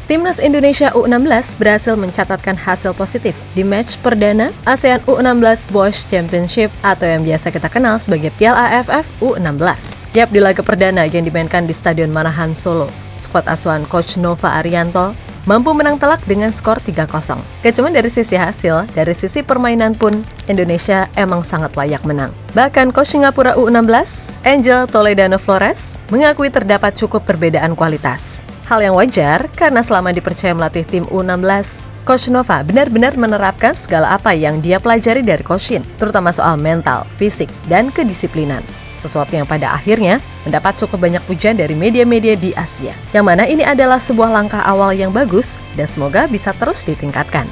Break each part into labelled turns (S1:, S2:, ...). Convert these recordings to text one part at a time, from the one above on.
S1: Timnas Indonesia U16 berhasil mencatatkan hasil positif di match perdana ASEAN U16 Boys Championship atau yang biasa kita kenal sebagai Piala AFF U16. Yap, di laga perdana yang dimainkan di Stadion Manahan Solo, skuad asuhan Coach Nova Arianto mampu menang telak dengan skor 3-0. Gak cuma dari sisi hasil, dari sisi permainan pun Indonesia emang sangat layak menang. Bahkan Coach Singapura U16, Angel Toledano Flores, mengakui terdapat cukup perbedaan kualitas. Hal yang wajar karena selama dipercaya melatih tim U16, Coach Nova benar-benar menerapkan segala apa yang dia pelajari dari Coach Shin, terutama soal mental, fisik, dan kedisiplinan. Sesuatu yang pada akhirnya mendapat cukup banyak pujian dari media-media di Asia. Yang mana ini adalah sebuah langkah awal yang bagus dan semoga bisa terus ditingkatkan.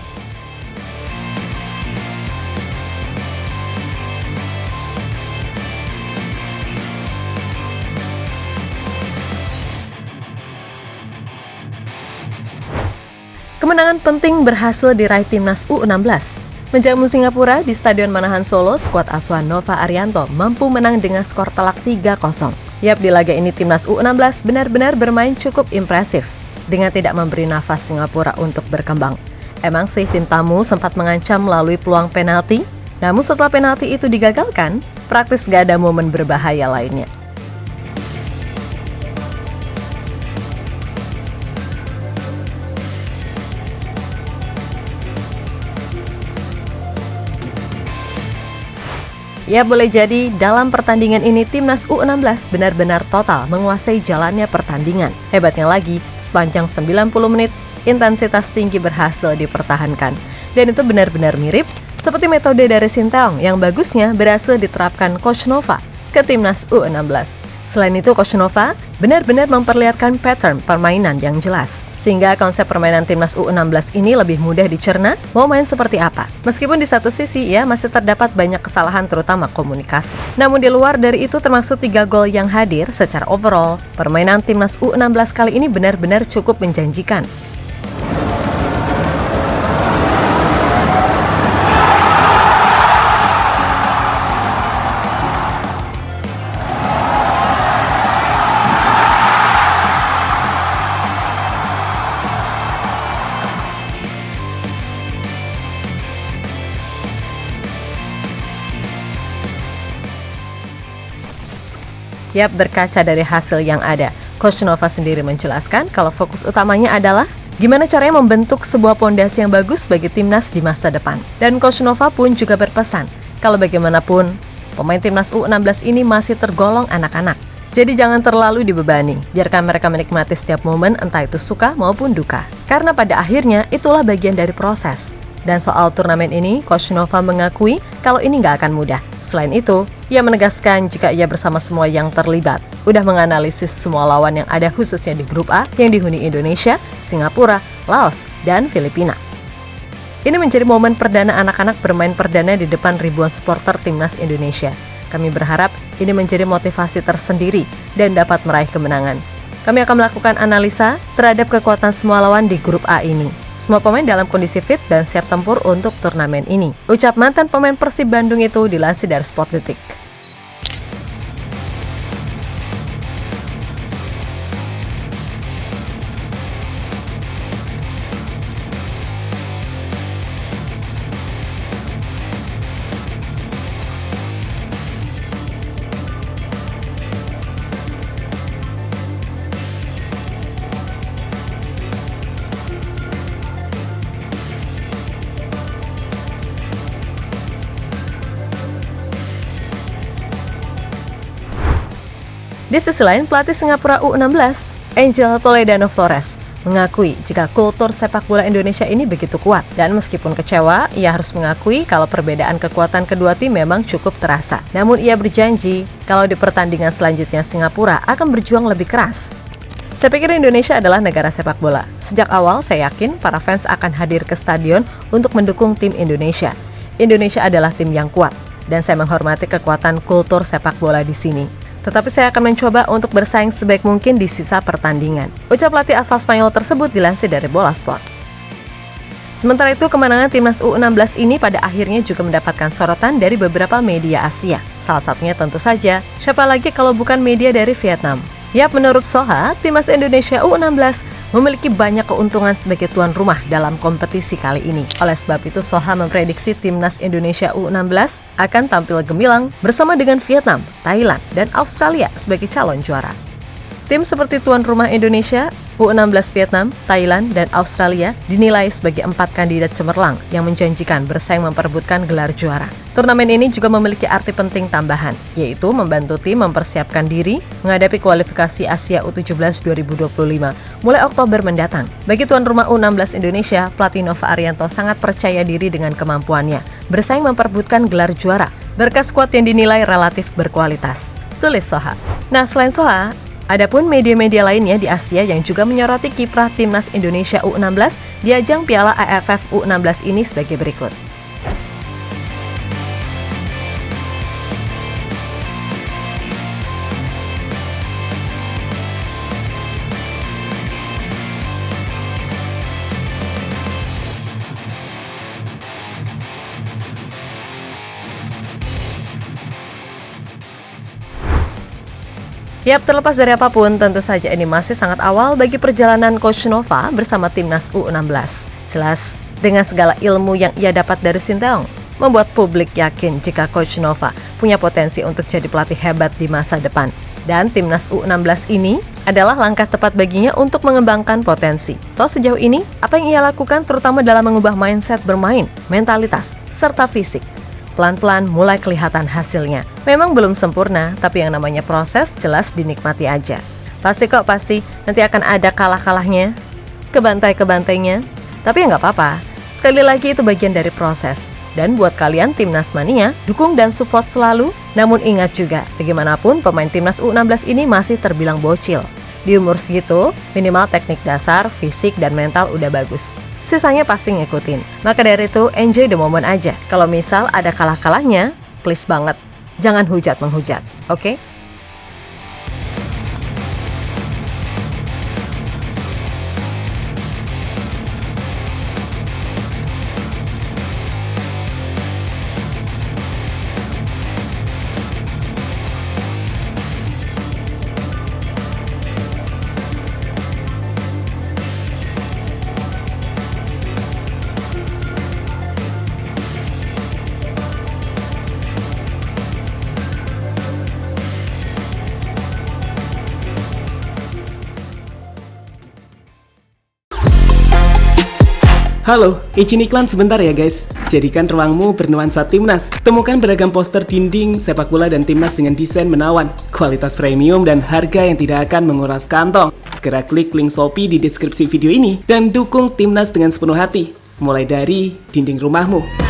S1: Kemenangan penting berhasil diraih timnas U16. Menjamu Singapura di Stadion Manahan Solo, skuad asuhan Nova Arianto mampu menang dengan skor telak 3-0. Yap, di laga ini timnas U16 benar-benar bermain cukup impresif dengan tidak memberi nafas Singapura untuk berkembang. Emang sih tim tamu sempat mengancam melalui peluang penalti, namun setelah penalti itu digagalkan, praktis gak ada momen berbahaya lainnya. Ya, boleh jadi dalam pertandingan ini timnas U16 benar-benar total menguasai jalannya pertandingan. Hebatnya lagi, sepanjang 90 menit, intensitas tinggi berhasil dipertahankan. Dan itu benar-benar mirip seperti metode dari Sinteyong yang bagusnya berhasil diterapkan Coach Nova ke timnas U16. Selain itu, Coach Nova benar-benar memperlihatkan pattern permainan yang jelas, sehingga konsep permainan timnas U16 ini lebih mudah dicerna mau main seperti apa. Meskipun di satu sisi ya masih terdapat banyak kesalahan terutama komunikasi. Namun di luar dari itu termasuk 3 gol yang hadir, secara overall, permainan timnas U16 kali ini benar-benar cukup menjanjikan. Yap, berkaca dari hasil yang ada, Coach Nova sendiri menjelaskan kalau fokus utamanya adalah gimana caranya membentuk sebuah pondasi yang bagus bagi timnas di masa depan. Dan Coach Nova pun juga berpesan kalau bagaimanapun pemain timnas U16 ini masih tergolong anak-anak. Jadi jangan terlalu dibebani, biarkan mereka menikmati setiap momen entah itu suka maupun duka. Karena pada akhirnya itulah bagian dari proses. Dan soal turnamen ini, Coach Nova mengakui kalau ini nggak akan mudah. Selain itu, ia menegaskan jika ia bersama semua yang terlibat udah menganalisis semua lawan yang ada khususnya di grup A yang dihuni Indonesia, Singapura, Laos, dan Filipina. Ini menjadi momen perdana anak-anak bermain perdana di depan ribuan supporter timnas Indonesia. Kami berharap ini menjadi motivasi tersendiri dan dapat meraih kemenangan. Kami akan melakukan analisa terhadap kekuatan semua lawan di grup A ini. Semua pemain dalam kondisi fit dan siap tempur untuk turnamen ini. Ucap mantan pemain Persib Bandung itu dilansir dari Sport Detik. Di sisi lain, pelatih Singapura U16, Angel Toledano Flores, mengakui jika kultur sepak bola Indonesia ini begitu kuat. Dan meskipun kecewa, ia harus mengakui kalau perbedaan kekuatan kedua tim memang cukup terasa. Namun ia berjanji kalau di pertandingan selanjutnya Singapura akan berjuang lebih keras. Saya pikir Indonesia adalah negara sepak bola. Sejak awal saya yakin para fans akan hadir ke stadion untuk mendukung tim Indonesia. Indonesia adalah tim yang kuat dan saya menghormati kekuatan kultur sepak bola di sini. Tetapi saya akan mencoba untuk bersaing sebaik mungkin di sisa pertandingan. Ucap pelatih asal Spanyol tersebut dilansir dari Bola Sport. Sementara itu, kemenangan timnas U16 ini pada akhirnya juga mendapatkan sorotan dari beberapa media Asia. Salah satunya tentu saja, siapa lagi kalau bukan media dari Vietnam. Yap, menurut Soha, timnas Indonesia U16 memiliki banyak keuntungan sebagai tuan rumah dalam kompetisi kali ini. Oleh sebab itu, Soha memprediksi timnas Indonesia U16 akan tampil gemilang bersama dengan Vietnam, Thailand, dan Australia sebagai calon juara. Tim seperti tuan rumah Indonesia, U16 Vietnam, Thailand, dan Australia dinilai sebagai 4 kandidat cemerlang yang menjanjikan bersaing memperebutkan gelar juara. Turnamen ini juga memiliki arti penting tambahan, yaitu membantu tim mempersiapkan diri menghadapi kualifikasi Asia U17 2025 mulai Oktober mendatang. Bagi tuan rumah U16 Indonesia, pelatih Nova Arianto sangat percaya diri dengan kemampuannya bersaing memperebutkan gelar juara berkat skuad yang dinilai relatif berkualitas. Tulis Soha. Nah, selain Soha, adapun media-media lainnya di Asia yang juga menyoroti kiprah timnas Indonesia U16 di ajang Piala AFF U16 ini sebagai berikut. Yap, terlepas dari apapun, tentu saja ini masih sangat awal bagi perjalanan Coach Nova bersama timnas U16. Jelas, dengan segala ilmu yang ia dapat dari Sinteyong, membuat publik yakin jika Coach Nova punya potensi untuk jadi pelatih hebat di masa depan. Dan timnas U16 ini adalah langkah tepat baginya untuk mengembangkan potensi. Toh sejauh ini, apa yang ia lakukan terutama dalam mengubah mindset bermain, mentalitas, serta fisik. Pelan-pelan mulai kelihatan hasilnya. Memang belum sempurna, tapi yang namanya proses jelas dinikmati aja. Pasti nanti akan ada kalah-kalahnya, kebantai-kebantainya. Tapi ya nggak apa-apa, sekali lagi itu bagian dari proses. Dan buat kalian Timnas Mania, dukung dan support selalu. Namun ingat juga, bagaimanapun pemain Timnas U16 ini masih terbilang bocil. Di umur segitu, minimal teknik dasar, fisik, dan mental udah bagus. Sisanya pasti ngikutin. Maka dari itu, enjoy the moment aja. Kalau misal ada kalah-kalahnya, please banget, jangan hujat-menghujat, oke?
S2: Halo, izin iklan sebentar ya guys. Jadikan ruangmu bernuansa timnas. Temukan beragam poster dinding, sepak bola dan timnas dengan desain menawan, kualitas premium dan harga yang tidak akan menguras kantong. Segera klik link Shopee di deskripsi video ini dan dukung timnas dengan sepenuh hati. Mulai dari dinding rumahmu.